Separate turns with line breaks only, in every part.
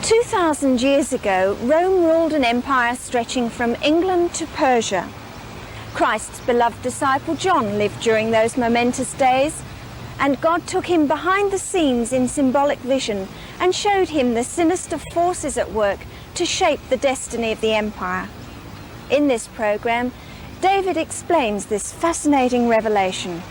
2,000 years ago, Rome ruled an empire stretching from England to Persia. Christ's beloved disciple John lived during those momentous days, and God took him behind the scenes in symbolic vision and showed him the sinister forces at work to shape the destiny of the empire. In this program, David explains this fascinating revelation.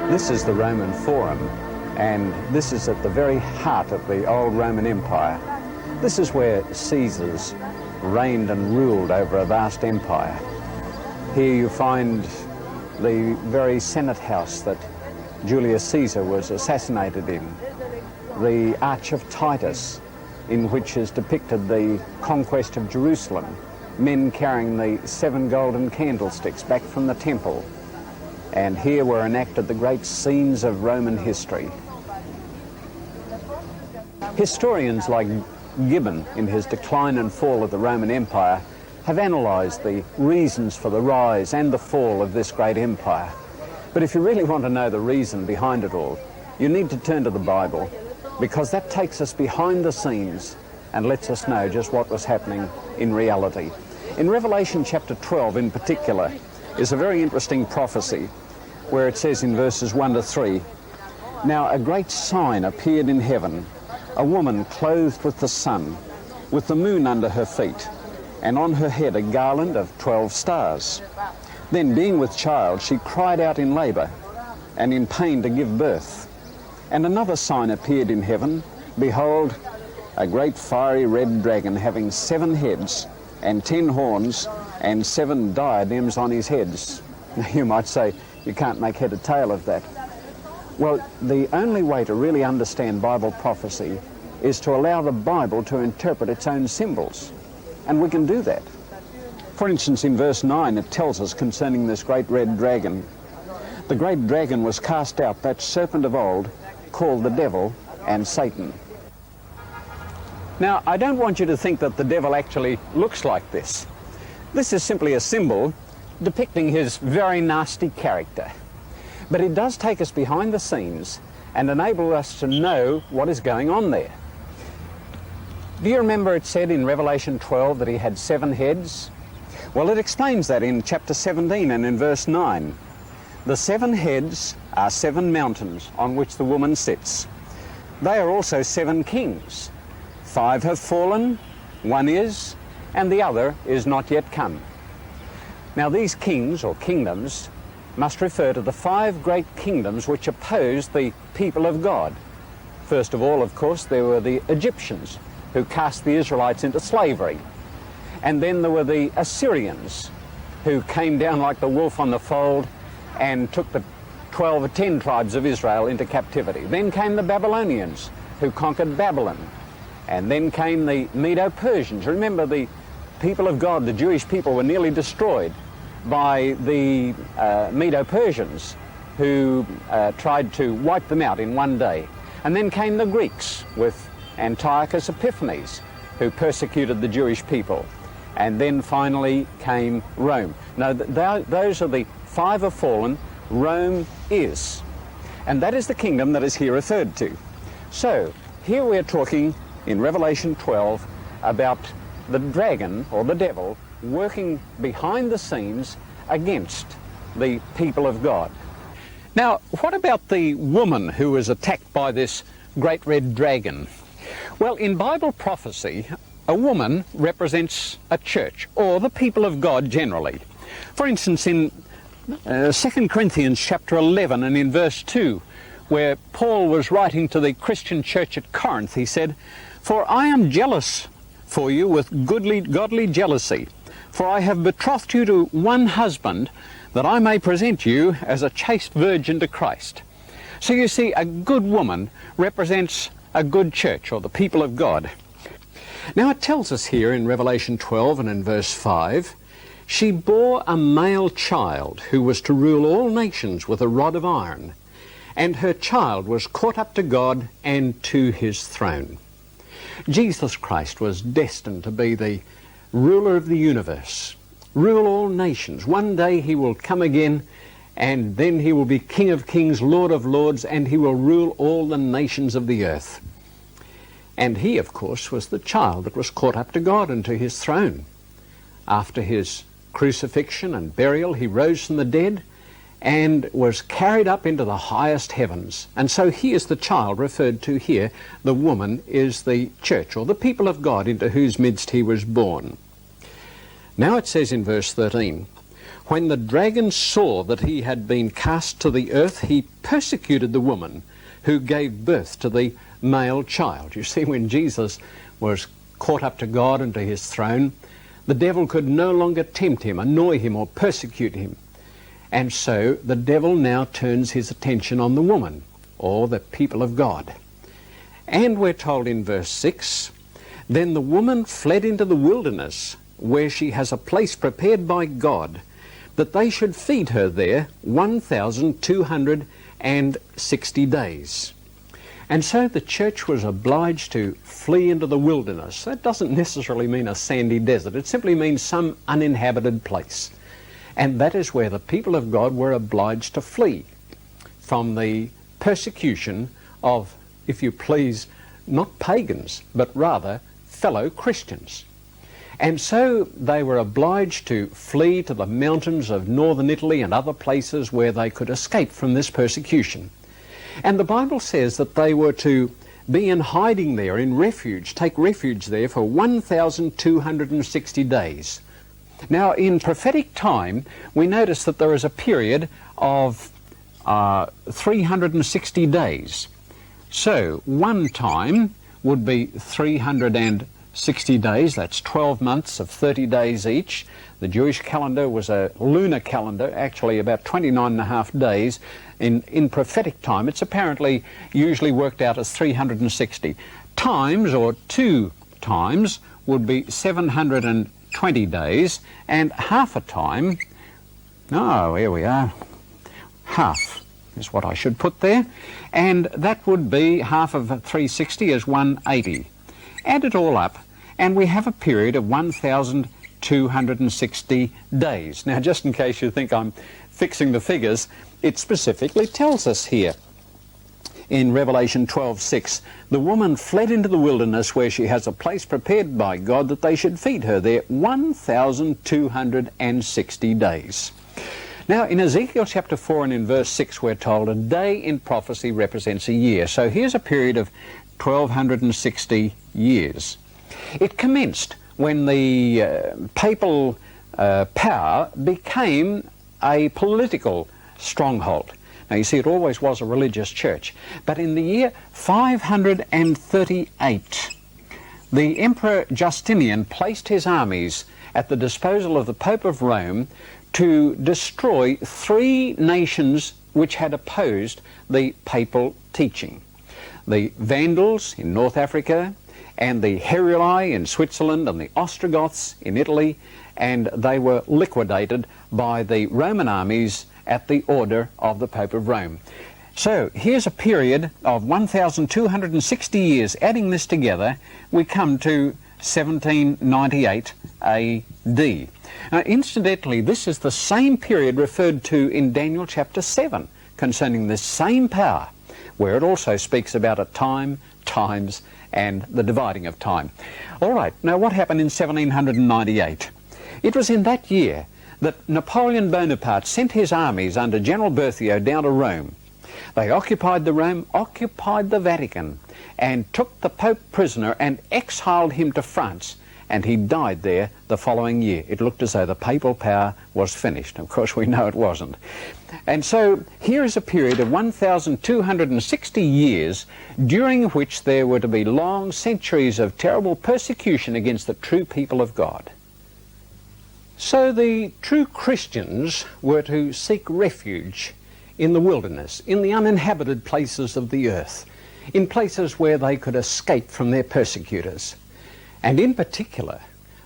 This is the Roman Forum, and this is at the very heart of the old Roman Empire. This is where Caesars reigned and ruled over a vast empire. Here you find the very Senate house that Julius Caesar was assassinated in, the Arch of Titus, in which is depicted the conquest of Jerusalem, men carrying the 7 golden candlesticks back from the temple. And here were enacted the great scenes of Roman history. Historians like Gibbon, in his Decline and Fall of the Roman Empire, have analysed the reasons for the rise and the fall of this great empire. But if you really want to know the reason behind it all, you need to turn to the Bible, because that takes us behind the scenes and lets us know just what was happening in reality. In Revelation chapter 12 in particular is a very interesting prophecy where it says in verses 1 to 3, "Now a great sign appeared in heaven, a woman clothed with the sun, with the moon under her feet, and on her head a garland of 12 stars. Then, being with child, she cried out in labour and in pain to give birth. And another sign appeared in heaven, behold, a great fiery red dragon having 7 heads and 10 horns and 7 diadems on his heads." Now you might say, you can't make head or tail of that. Well, the only way to really understand Bible prophecy is to allow the Bible to interpret its own symbols. And we can do that. For instance, in verse 9, it tells us concerning this great red dragon. "The great dragon was cast out, that serpent of old, called the devil and Satan." Now, I don't want you to think that the devil actually looks like this. This is simply a symbol depicting his very nasty character. But it does take us behind the scenes and enable us to know what is going on there. Do you remember it said in Revelation 12 that he had 7 heads? Well, it explains that in chapter 17 and in verse 9. "The 7 heads are 7 mountains on which the woman sits. They are also 7 kings. 5 have fallen, 1 is, and the other is not yet come." Now these kings, or kingdoms, must refer to the 5 great kingdoms which opposed the people of God. First of all, of course, there were the Egyptians, who cast the Israelites into slavery. And then there were the Assyrians, who came down like the wolf on the fold and took the 12 or 10 tribes of Israel into captivity. Then came the Babylonians, who conquered Babylon. And then came the Medo-Persians. Remember, the people of God, the Jewish people, were nearly destroyed by the Medo-Persians, who tried to wipe them out in one day. And then came the Greeks with Antiochus Epiphanes, who persecuted the Jewish people. And then finally came Rome. Now, those are the 5 have fallen. Rome is. And that is the kingdom that is here referred to. So, here we are talking in Revelation 12 about the dragon, or the devil, working behind the scenes against the people of God. Now, what about the woman who was attacked by this great red dragon? Well, in Bible prophecy, a woman represents a church, or the people of God generally. For instance, in 2 Corinthians chapter 11 and in verse 2, where Paul was writing to the Christian church at Corinth, he said, "For I am jealous for you with godly jealousy, For I have betrothed you to one husband, that I may present you as a chaste virgin to Christ. So you see, a good woman represents a good church, or the people of God. Now it tells us here in Revelation 12 and in verse 5, she bore a male child who was to rule all nations with a rod of iron, and her child was caught up to God and to his throne. Jesus Christ was destined to be the ruler of the universe, rule all nations. One day he will come again, and then he will be King of kings, Lord of lords, and he will rule all the nations of the earth. And he, of course, was the child that was caught up to God and to his throne. After his crucifixion and burial, he rose from the dead and was carried up into the highest heavens. And so he is the child referred to here. The woman is the church, or the people of God, into whose midst he was born. Now it says in verse 13, when the dragon saw that he had been cast to the earth, he persecuted the woman who gave birth to the male child. You see, when Jesus was caught up to God and to his throne, the devil could no longer tempt him, annoy him, or persecute him. And so the devil now turns his attention on the woman, or the people of God. And we're told in verse 6, then the woman fled into the wilderness, where she has a place prepared by God, that they should feed her there 1,260 days. And so the church was obliged to flee into the wilderness. That doesn't necessarily mean a sandy desert. It simply means some uninhabited place. And that is where the people of God were obliged to flee from the persecution of, if you please, not pagans, but rather fellow Christians. And so they were obliged to flee to the mountains of northern Italy and other places where they could escape from this persecution. And the Bible says that they were to be in hiding there, in refuge, take refuge there for 1,260 days. Now, in prophetic time, we notice that there is a period of 360 days. So, one time would be 360 days. That's 12 months of 30 days each. The Jewish calendar was a lunar calendar, actually about 29 and a half days. In prophetic time, it's apparently usually worked out as 360. Times, or 2 times, would be 720 days, and half a time, here we are, half is what I should put there, and that would be half of 360 is 180. Add it all up, and we have a period of 1,260 days. Now, just in case you think I'm fixing the figures, it specifically tells us here in Revelation 12:6, the woman fled into the wilderness where she has a place prepared by God that they should feed her there 1,260 days. Now, in Ezekiel chapter 4 and in verse 6, we're told a day in prophecy represents a year. So here's a period of 1,260 years. It commenced when the papal power became a political stronghold. Now you see, it always was a religious church. But in the year 538, the Emperor Justinian placed his armies at the disposal of the Pope of Rome to destroy 3 nations which had opposed the papal teaching. The Vandals in North Africa, and the Heruli in Switzerland, and the Ostrogoths in Italy, and they were liquidated by the Roman armies at the order of the Pope of Rome. So here's a period of 1,260 years. Adding this together, we come to 1798 AD. Now, incidentally, this is the same period referred to in Daniel chapter 7 concerning this same power, where it also speaks about a time, times, and the dividing of time. All right, now what happened in 1798? It was in that year that Napoleon Bonaparte sent his armies under General Berthier down to Rome. They occupied the Vatican, and took the Pope prisoner and exiled him to France, and he died there the following year. It looked as though the papal power was finished. Of course, we know it wasn't. And so here is a period of 1,260 years during which there were to be long centuries of terrible persecution against the true people of God. So the true Christians were to seek refuge in the wilderness, in the uninhabited places of the earth, in places where they could escape from their persecutors. And in particular,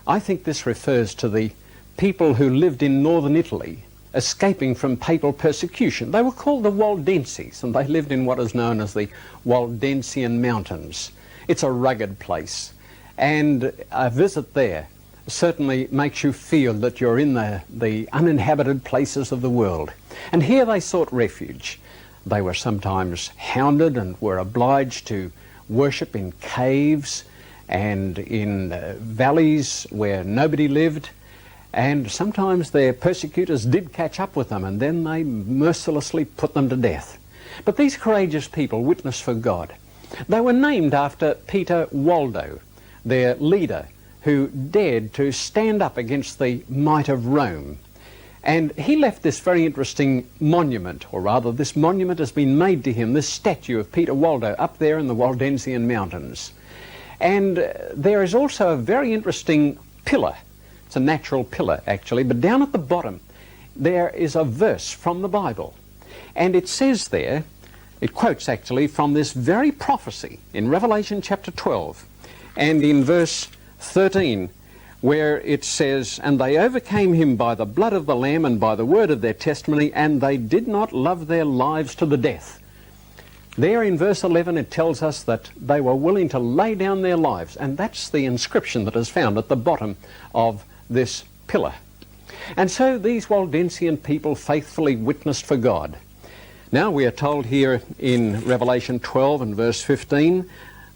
I think this refers to the people who lived in northern Italy, escaping from papal persecution. They were called the Waldenses, and they lived in what is known as the Waldensian Mountains. It's a rugged place, and a visit there certainly makes you feel that you're in the uninhabited places of the world. And here they sought refuge. They were sometimes hounded and were obliged to worship in caves and in valleys where nobody lived. And sometimes their persecutors did catch up with them, and then they mercilessly put them to death. But these courageous people witnessed for God. They were named after Peter Waldo, their leader, who dared to stand up against the might of Rome. And he left this very interesting monument, or rather this monument has been made to him, this statue of Peter Waldo up there in the Waldensian Mountains. And there is also a very interesting pillar. It's a natural pillar actually, but down at the bottom there is a verse from the Bible. And it says there, it quotes actually from this very prophecy in Revelation chapter 12 and in verse 13, where it says, "And they overcame him by the blood of the Lamb and by the word of their testimony, and they did not love their lives to the death." There in verse 11 it tells us that they were willing to lay down their lives, and that's the inscription that is found at the bottom of this pillar. And so these Waldensian people faithfully witnessed for God. Now we are told here in Revelation 12 and verse 15,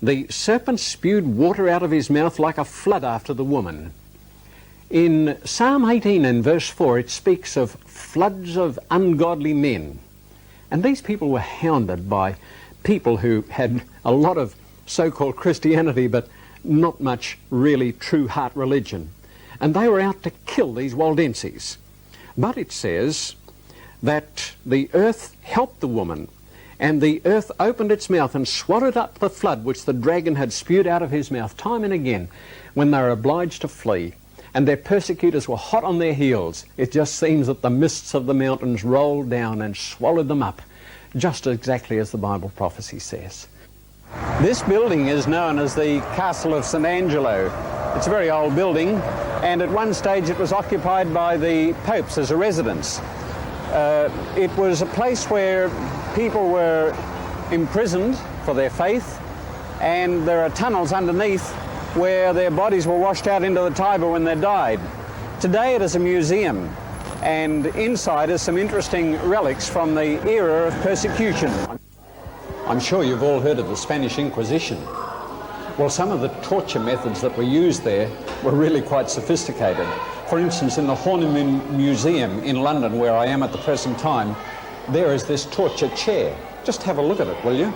"The serpent spewed water out of his mouth like a flood after the woman." In Psalm 18 and verse 4 it speaks of floods of ungodly men. And these people were hounded by people who had a lot of so-called Christianity but not much really true heart religion. And they were out to kill these Waldenses. But it says that the earth helped the woman, and the earth opened its mouth and swallowed up the flood which the dragon had spewed out of his mouth time and again when they were obliged to flee. And their persecutors were hot on their heels. It just seems that the mists of the mountains rolled down and swallowed them up, just exactly as the Bible prophecy says. This building is known as the Castle of St. Angelo. It's a very old building, and at one stage it was occupied by the popes as a residence. It was a place where people were imprisoned for their faith, and there are tunnels underneath where their bodies were washed out into the Tiber when they died. Today it is a museum, and inside is some interesting relics from the era of persecution. I'm sure you've all heard of the Spanish Inquisition. Well, some of the torture methods that were used there were really quite sophisticated. For instance, in the Horniman Museum in London, where I am at the present time, there is this torture chair. Just have a look at it, will you?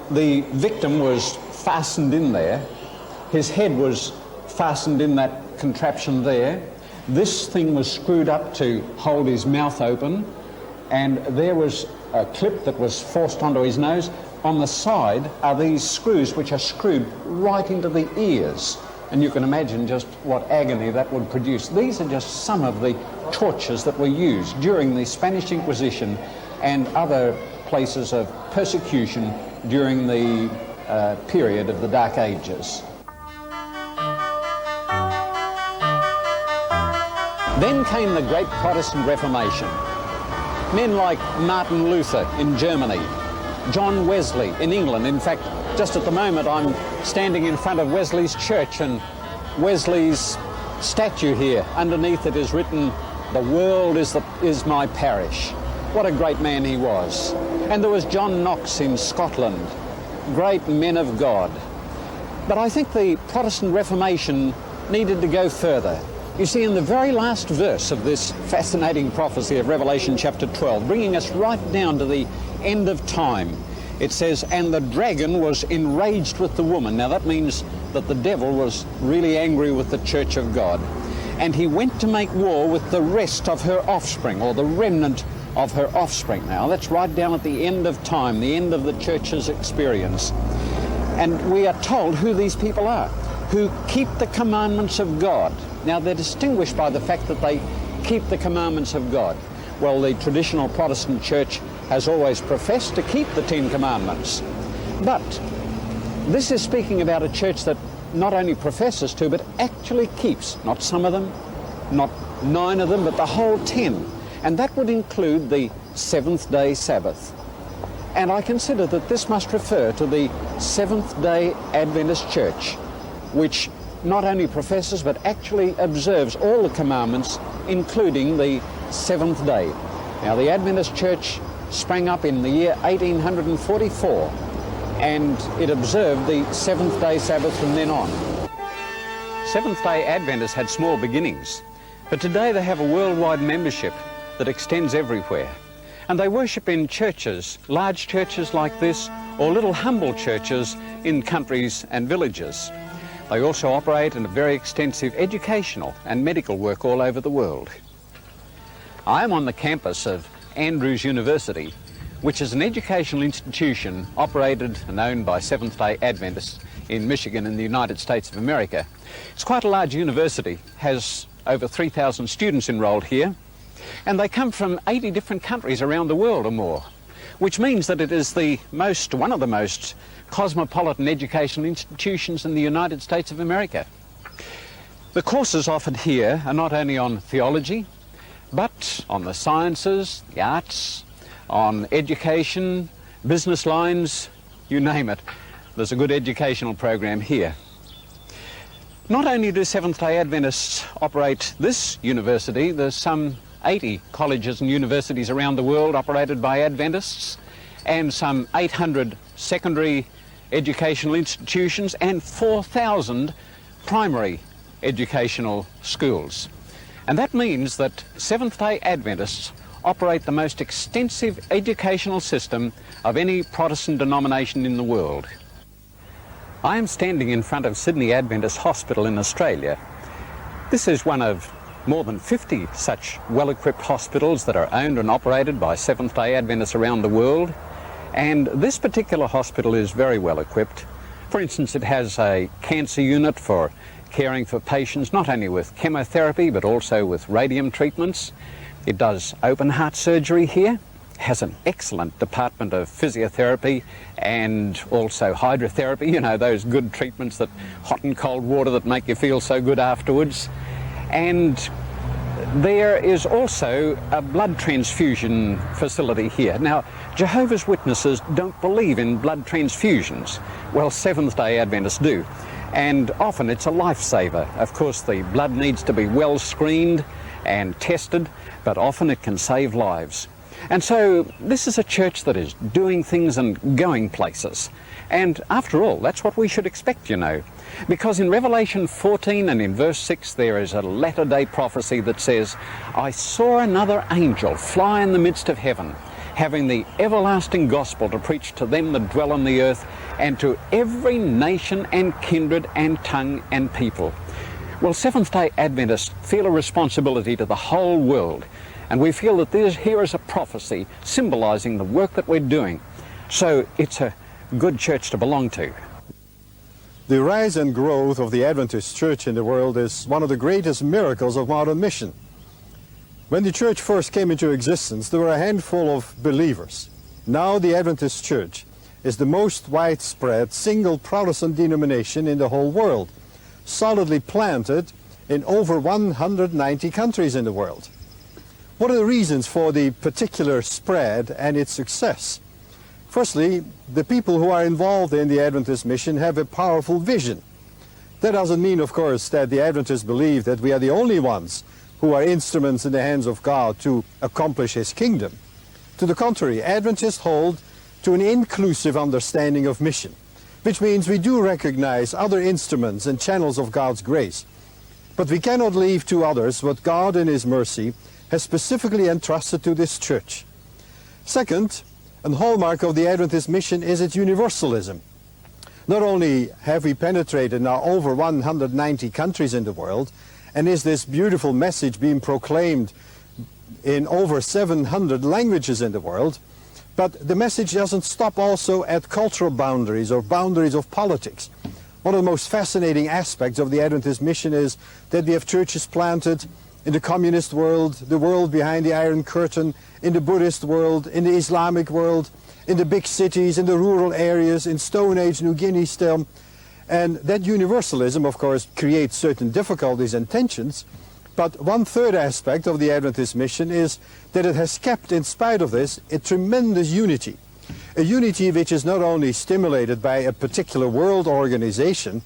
The victim was fastened in there. His head was fastened in that contraption there. This thing was screwed up to hold his mouth open, and there was a clip that was forced onto his nose. On the side are these screws which are screwed right into the ears, and you can imagine just what agony that would produce. These are just some of the tortures that were used during the Spanish Inquisition and other places of persecution during the period of the Dark Ages. Then came the great Protestant Reformation. Men like Martin Luther in Germany, John Wesley in England. In fact, just at the moment I'm standing in front of Wesley's church, and Wesley's statue here, underneath it is written, "The world is my parish." What a great man he was. And there was John Knox in Scotland, great men of God. But I think the Protestant Reformation needed to go further. You see, in the very last verse of this fascinating prophecy of Revelation chapter 12, bringing us right down to the end of time, it says, "And the dragon was enraged with the woman." Now that means that the devil was really angry with the church of God. "And he went to make war with the rest of her offspring," or the remnant of her offspring. Now that's right down at the end of time, the end of the church's experience. And we are told who these people are. who keep the commandments of God. Now, they're distinguished by the fact that they keep the commandments of God. Well, the traditional Protestant church has always professed to keep the 10 Commandments. But this is speaking about a church that not only professes to, but actually keeps, not some of them, not 9 of them, but the whole 10. And that would include the seventh-day Sabbath. And I consider that this must refer to the Seventh-day Adventist Church, which not only professes but actually observes all the commandments, including the seventh day. Now, the Adventist Church sprang up in the year 1844, and it observed the seventh-day Sabbath from then on. Seventh-day Adventists had small beginnings, but today they have a worldwide membership that extends everywhere. And they worship in churches, large churches like this, or little humble churches in countries and villages. They also operate in a very extensive educational and medical work all over the world. I am on the campus of Andrews University, which is an educational institution operated and owned by Seventh-day Adventists in Michigan in the United States of America. It's quite a large university, has over 3,000 students enrolled here, and they come from 80 different countries around the world or more, which means that it is one of the most cosmopolitan educational institutions in the United States of America. The courses offered here are not only on theology, but on the sciences, the arts, on education, business lines, you name it. There's a good educational program here. Not only do Seventh-day Adventists operate this university, there's some 80 colleges and universities around the world operated by Adventists, and some 800 secondary educational institutions and 4,000 primary educational schools. And that means that Seventh-day Adventists operate the most extensive educational system of any Protestant denomination in the world. I am standing in front of Sydney Adventist Hospital in Australia. This is one of more than 50 such well-equipped hospitals that are owned and operated by Seventh-day Adventists around the world. And this particular hospital is very well equipped. For instance, it has a cancer unit for caring for patients not only with chemotherapy but also with radium treatments. It does open heart surgery here, has an excellent department of physiotherapy and also hydrotherapy, you know, those good treatments, that hot and cold water that make you feel so good afterwards. And there is also a blood transfusion facility here. Now, Jehovah's Witnesses don't believe in blood transfusions. Well, Seventh-day Adventists do. And often it's a lifesaver. Of course, the blood needs to be well screened and tested, but often it can save lives. And so this is a church that is doing things and going places. And after all, that's what we should expect, you know. Because in Revelation 14 and in verse 6 there is a latter-day prophecy that says, "I saw another angel fly in the midst of heaven, having the everlasting gospel to preach to them that dwell on the earth, and to every nation and kindred and tongue and people." Well, Seventh-day Adventists feel a responsibility to the whole world, and we feel that here is a prophecy symbolizing the work that we're doing. So it's a good church to belong to.
The rise and growth of the Adventist church in the world is one of the greatest miracles of modern mission. When the church first came into existence, there were a handful of believers. Now the Adventist church is the most widespread single Protestant denomination in the whole world, solidly planted in over 190 countries in the world. What are the reasons for the particular spread and its success? Firstly, the people who are involved in the Adventist mission have a powerful vision. That doesn't mean, of course, that the Adventists believe that we are the only ones who are instruments in the hands of God to accomplish His kingdom. To the contrary, Adventists hold to an inclusive understanding of mission, which means we do recognize other instruments and channels of God's grace. But we cannot leave to others what God in His mercy has specifically entrusted to this church. Second, a hallmark of the Adventist mission is its universalism. Not only have we penetrated now over 190 countries in the world, and is this beautiful message being proclaimed in over 700 languages in the world, but the message doesn't stop also at cultural boundaries or boundaries of politics. One of the most fascinating aspects of the Adventist mission is that they have churches planted in the communist world, the world behind the Iron Curtain, in the Buddhist world, in the Islamic world, in the big cities, in the rural areas, in Stone Age New Guinea still. And that universalism, of course, creates certain difficulties and tensions. But one third aspect of the Adventist mission is that it has kept, in spite of this, a tremendous unity. A unity which is not only stimulated by a particular world organization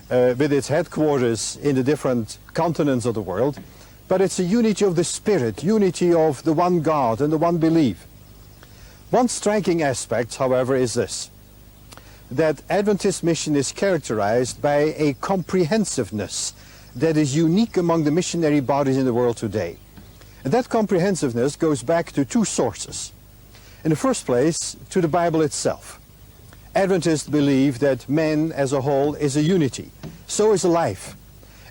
with its headquarters in the different continents of the world, but it's a unity of the Spirit, unity of the one God and the one belief. One striking aspect, however, is this, that Adventist mission is characterized by a comprehensiveness that is unique among the missionary bodies in the world today. And that comprehensiveness goes back to two sources. In the first place, to the Bible itself. Adventists believe that man as a whole is a unity. So is life.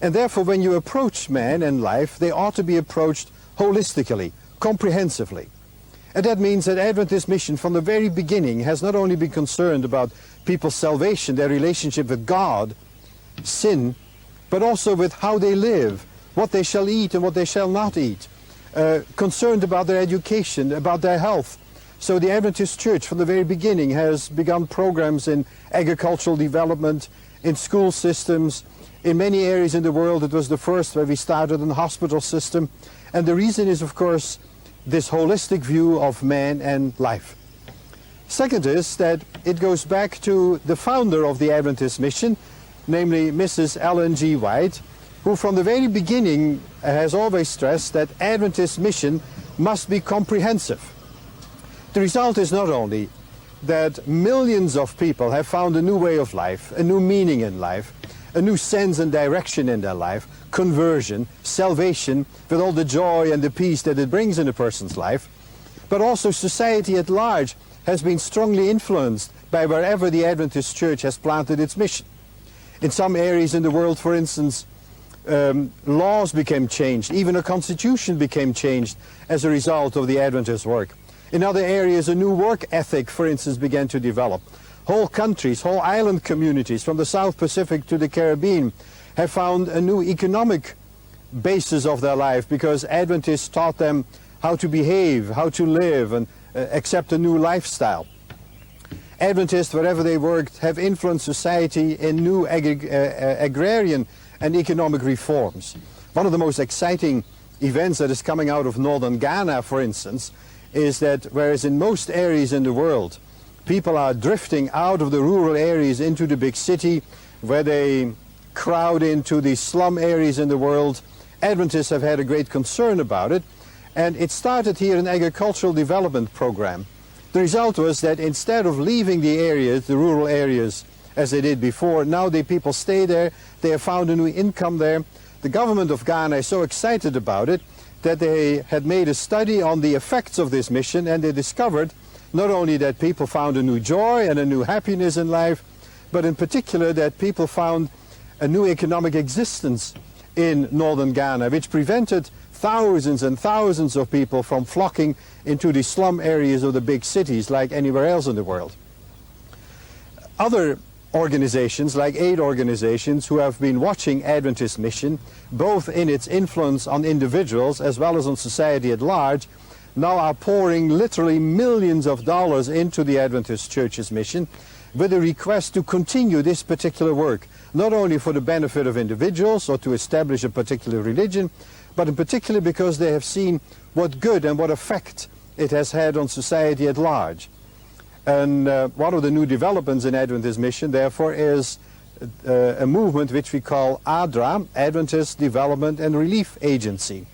And therefore, when you approach man and life, they ought to be approached holistically, comprehensively. And that means that Adventist mission from the very beginning has not only been concerned about people's salvation, their relationship with God, sin, but also with how they live, what they shall eat and what they shall not eat, concerned about their education, about their health. So the Adventist Church from the very beginning has begun programs in agricultural development, in school systems. In many areas in the world it was the first where we started a hospital system. And the reason is, of course, this holistic view of man and life. Second is that it goes back to the founder of the Adventist mission, namely Mrs. Ellen G. White, who from the very beginning has always stressed that Adventist mission must be comprehensive. The result is not only that millions of people have found a new way of life, a new meaning in life, a new sense and direction in their life, conversion, salvation, with all the joy and the peace that it brings in a person's life, but also society at large has been strongly influenced by wherever the Adventist Church has planted its mission. In some areas in the world, for instance, laws became changed, even a constitution became changed as a result of the Adventist work. In other areas, a new work ethic, for instance, began to develop. Whole countries, whole island communities, from the South Pacific to the Caribbean, have found a new economic basis of their life because Adventists taught them how to behave, how to live, and accept a new lifestyle. Adventists, wherever they worked, have influenced society in new agrarian and economic reforms. One of the most exciting events that is coming out of northern Ghana, for instance, is that whereas in most areas in the world, people are drifting out of the rural areas into the big city, where they crowd into the slum areas in the world, Adventists have had a great concern about it, and it started here an agricultural development program. The result was that instead of leaving the areas, the rural areas, as they did before, now the people stay there, they have found a new income there. The government of Ghana is so excited about it that they had made a study on the effects of this mission, and they discovered not only that people found a new joy and a new happiness in life, but in particular that people found a new economic existence in northern Ghana, which prevented thousands and thousands of people from flocking into the slum areas of the big cities like anywhere else in the world. Other organizations, like aid organizations, who have been watching Adventist mission, both in its influence on individuals as well as on society at large, now are pouring literally millions of dollars into the Adventist Church's mission with a request to continue this particular work, not only for the benefit of individuals or to establish a particular religion, but in particular because they have seen what good and what effect it has had on society at large. And one of the new developments in Adventist mission, therefore, is a movement which we call ADRA, Adventist Development and Relief Agency.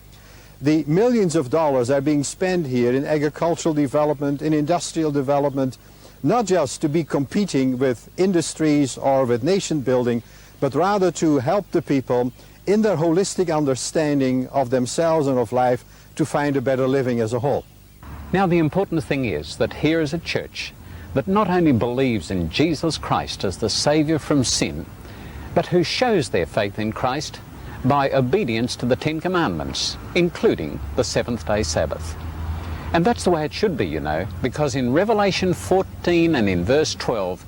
The millions of dollars are being spent here in agricultural development, in industrial development, not just to be competing with industries or with nation building, but rather to help the people in their holistic understanding of themselves and of life to find a better living as a whole.
Now, the important thing is that here is a church that not only believes in Jesus Christ as the Saviour from sin, but who shows their faith in Christ by obedience to the Ten Commandments, including the seventh-day Sabbath. And that's the way it should be, you know, because in Revelation 14 and in verse 12,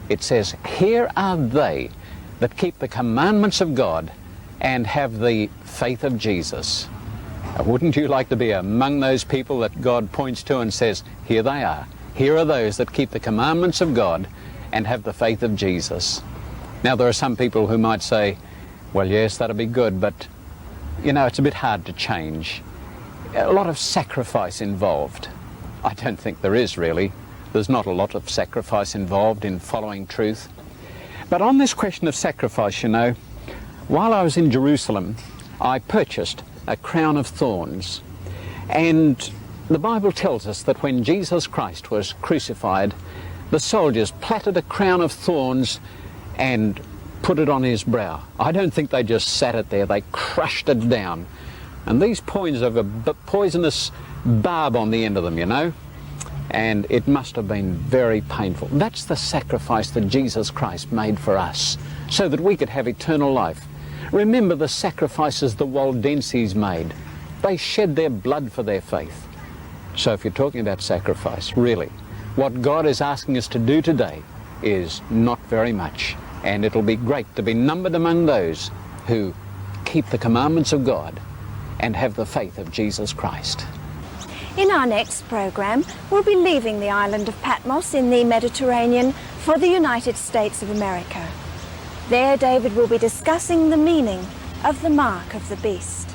it says, "Here are they that keep the commandments of God and have the faith of Jesus. Wouldn't you like to be among those people that God points to and says, here they are. Here are those that keep the commandments of God and have the faith of Jesus. Now, there are some people who might say, well, yes, that'll be good, but, you know, it's a bit hard to change. A lot of sacrifice involved. I don't think there is, really. There's not a lot of sacrifice involved in following truth. But on this question of sacrifice, you know, while I was in Jerusalem, I purchased a crown of thorns. And the Bible tells us that when Jesus Christ was crucified, the soldiers plaited a crown of thorns and put it on his brow. I don't think they just sat it there, they crushed it down. And these points have a poisonous barb on the end of them, you know. And it must have been very painful. That's the sacrifice that Jesus Christ made for us, so that we could have eternal life. Remember the sacrifices the Waldenses made. They shed their blood for their faith. So if you're talking about sacrifice, really, what God is asking us to do today is not very much. And it'll be great to be numbered among those who keep the commandments of God and have the faith of Jesus Christ.
In our next program, we'll be leaving the island of Patmos in the Mediterranean for the United States of America. There, David will be discussing the meaning of the mark of the beast.